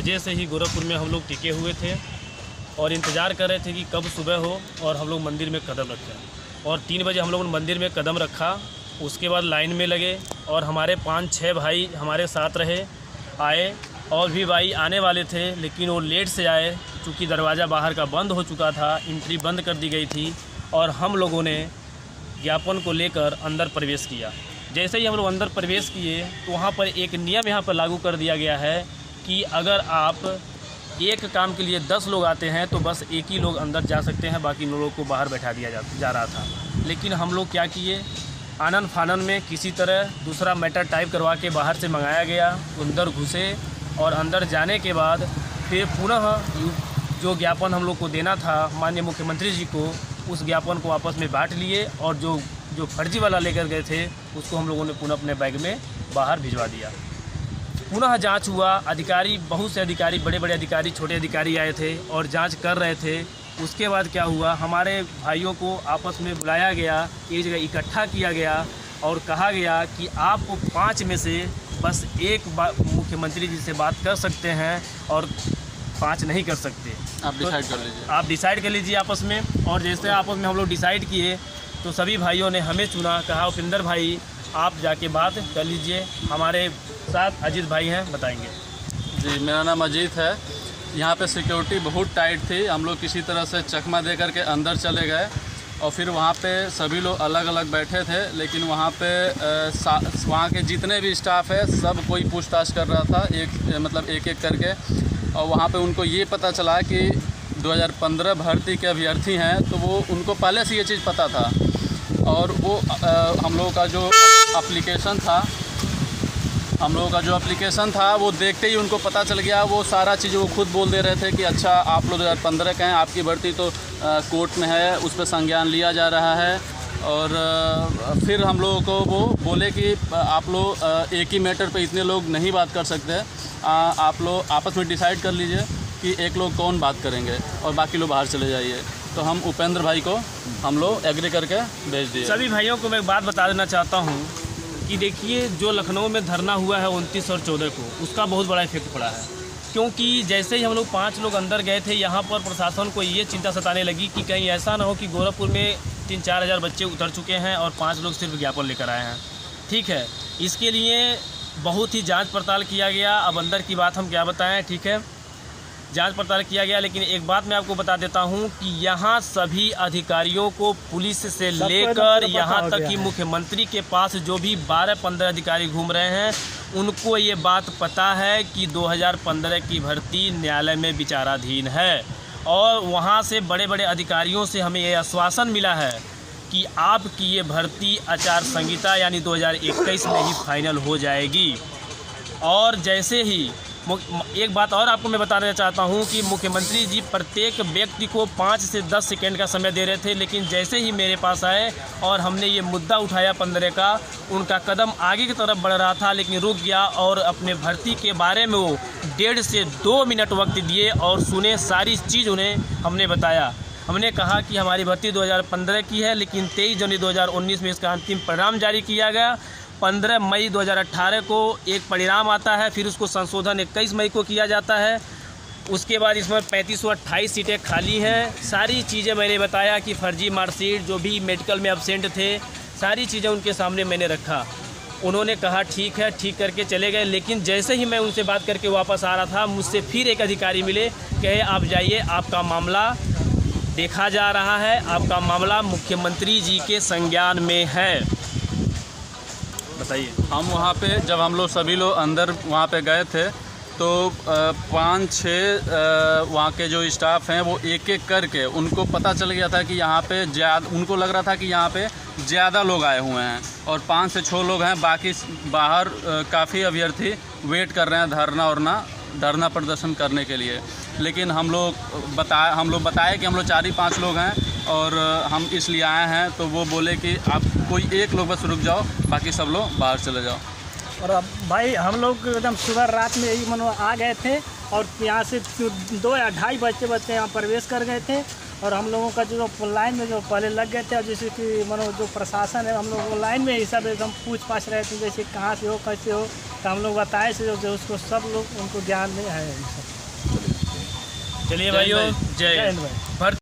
बजे से ही गोरखपुर में हम लोग टिके हुए थे और इंतज़ार कर रहे थे कि कब सुबह हो और हम लोग मंदिर में कदम रखें। और 3 बजे हम लोगों ने मंदिर में कदम रखा। उसके बाद लाइन में लगे और हमारे 5-6 भाई हमारे साथ रहे, आए और भी भाई आने वाले थे लेकिन वो लेट से आए क्योंकि दरवाज़ा बाहर का बंद हो चुका था, एंट्री बंद कर दी गई थी। और हम लोगों ने ज्ञापन को लेकर अंदर प्रवेश किया। जैसे ही हम लोग अंदर प्रवेश किए तो वहाँ पर एक नियम यहाँ पर लागू कर दिया गया है कि अगर आप एक काम के लिए 10 लोग आते हैं तो बस एक ही लोग अंदर जा सकते हैं, बाकी लोगों को बाहर बैठा दिया जा रहा था। लेकिन हम लोग क्या किए, आनन फानन में किसी तरह दूसरा मैटर टाइप करवा के बाहर से मंगाया गया, अंदर घुसे और अंदर जाने के बाद फिर पुनः जो ज्ञापन हम लोग को देना था माननीय मुख्यमंत्री जी को, उस ज्ञापन को आपस में बांट लिए और जो फर्जी वाला लेकर गए थे उसको हम लोगों ने पुनः अपने बैग में बाहर भिजवा दिया। पुनः जांच हुआ, अधिकारी, बहुत से अधिकारी, बड़े बड़े अधिकारी, छोटे अधिकारी आए थे और जांच कर रहे थे। उसके बाद क्या हुआ, हमारे भाइयों को आपस में बुलाया गया, एक जगह इकट्ठा किया गया और कहा गया कि आप 5 में से बस एक मुख्यमंत्री जी से बात कर सकते हैं और 5 नहीं कर सकते। आप डिसाइड कर लीजिए, आप डिसाइड कर लीजिए आपस में। और जैसे आपस में हम लोग डिसाइड किए तो सभी भाइयों ने हमें चुना, कहा उपिंदर भाई आप जाके बात कर लीजिए। हमारे साथ अजीत भाई हैं, बताएंगे। जी, मेरा नाम अजीत है। यहाँ पे सिक्योरिटी बहुत टाइट थी। हम लोग किसी तरह से चकमा दे करके अंदर चले गए और फिर वहाँ पे सभी लोग अलग अलग बैठे थे। लेकिन वहाँ पे वहाँ के जितने भी स्टाफ है सब कोई पूछताछ कर रहा था, एक एक करके। और वहाँ पे उनको ये पता चला कि 2015 भर्ती के अभ्यर्थी हैं, तो वो उनको पहले से ये चीज़ पता था। और वो हम लोगों का जो एप्लीकेशन था वो देखते ही उनको पता चल गया। वो सारा चीज़ वो खुद बोल दे रहे थे कि अच्छा आप लोग 2015 के हैं, आपकी भर्ती तो कोर्ट में है, उस पर संज्ञान लिया जा रहा है। और फिर हम लोगों को वो बोले कि आप लोग एक ही मैटर पे इतने लोग नहीं बात कर सकते, आप लोग आपस में डिसाइड कर लीजिए कि एक लोग कौन बात करेंगे और बाकी लोग बाहर चले जाइए। तो हम उपेंद्र भाई को हम लोग एग्री करके भेज दिए। सभी भाइयों को मैं एक बात बता देना चाहता हूँ कि देखिए, जो लखनऊ में धरना हुआ है 29 और 14 को, उसका बहुत बड़ा इफेक्ट पड़ा है। क्योंकि जैसे ही हम लोग 5 लोग अंदर गए थे, यहाँ पर प्रशासन को ये चिंता सताने लगी कि कहीं ऐसा ना हो कि गोरखपुर में 3-4 हज़ार बच्चे उतर चुके हैं और 5 लोग सिर्फ ज्ञापन लेकर आए हैं। ठीक है, इसके लिए बहुत ही जांच पड़ताल किया गया। अब अंदर की बात हम क्या बताएं, ठीक है, जांच पड़ताल किया गया। लेकिन एक बात मैं आपको बता देता हूं कि यहाँ सभी अधिकारियों को, पुलिस से लेकर यहाँ तक कि मुख्यमंत्री के पास जो भी 12-15 अधिकारी घूम रहे हैं, उनको ये बात पता है कि 2015 की भर्ती न्यायालय में विचाराधीन है। और वहाँ से बड़े बड़े अधिकारियों से हमें ये आश्वासन मिला है कि आपकी ये भर्ती आचार संहिता यानी 2021 में ही फाइनल हो जाएगी। और जैसे ही एक बात और आपको मैं बताना चाहता हूं कि मुख्यमंत्री जी प्रत्येक व्यक्ति को 5 से 10 सेकंड का समय दे रहे थे, लेकिन जैसे ही मेरे पास आए और हमने ये मुद्दा उठाया 15 का, उनका कदम आगे की तरफ बढ़ रहा था लेकिन रुक गया और अपने भर्ती के बारे में वो 1.5 से 2 मिनट वक्त दिए और सुने, सारी चीज़ उन्हें हमने बताया। हमने कहा कि हमारी भर्ती 2015 की है, लेकिन 23 जनवरी 2019 में इसका अंतिम परिणाम जारी किया गया। 15 मई 2018 को एक परिणाम आता है, फिर उसको संशोधन 21 मई को किया जाता है। उसके बाद इसमें 3528 सीटें खाली हैं। सारी चीज़ें मैंने बताया कि फर्जी मार्कशीट, जो भी मेडिकल में एब्सेंट थे, सारी चीज़ें उनके सामने मैंने रखा। उन्होंने कहा ठीक है, ठीक करके चले गए। लेकिन जैसे ही मैं उनसे बात करके वापस आ रहा था, मुझसे फिर एक अधिकारी मिले, कहे आप जाइए, आपका मामला देखा जा रहा है, आपका मामला मुख्यमंत्री जी के संज्ञान में है। बताइए। हम वहाँ पे जब हम लोग सभी लोग अंदर वहाँ पे गए थे तो 5-6 वहाँ के जो स्टाफ हैं वो एक एक करके उनको पता चल गया था कि यहाँ पे उनको लग रहा था कि यहाँ पे ज़्यादा लोग आए हुए हैं और 5 से 6 लोग हैं, बाकी बाहर काफ़ी अभ्यर्थी वेट कर रहे हैं धरना प्रदर्शन करने के लिए। लेकिन हम लोग बताए कि हम लोग 4-5 लोग हैं और हम इसलिए आए हैं। तो वो बोले कि आप कोई एक लोग बस रुक जाओ, बाकी सब लोग बाहर चले जाओ। और अब भाई हम लोग एकदम सुबह रात में ही आ गए थे और यहाँ से 2 या 2:30 बजते यहाँ प्रवेश कर गए थे। और हम लोगों का जो लाइन में जो पहले लग गए थे, और जैसे कि जो प्रशासन है, हम लोग लाइन में ही सब एकदम पूछ-पाछ रहे थे, जैसे कहाँ से हो, कैसे हो, तो हम लोग बताए से जो उसको सब लोग उनको ज्ञान में है। चलिए भाइयों, जय हिंद भाई। भर्ती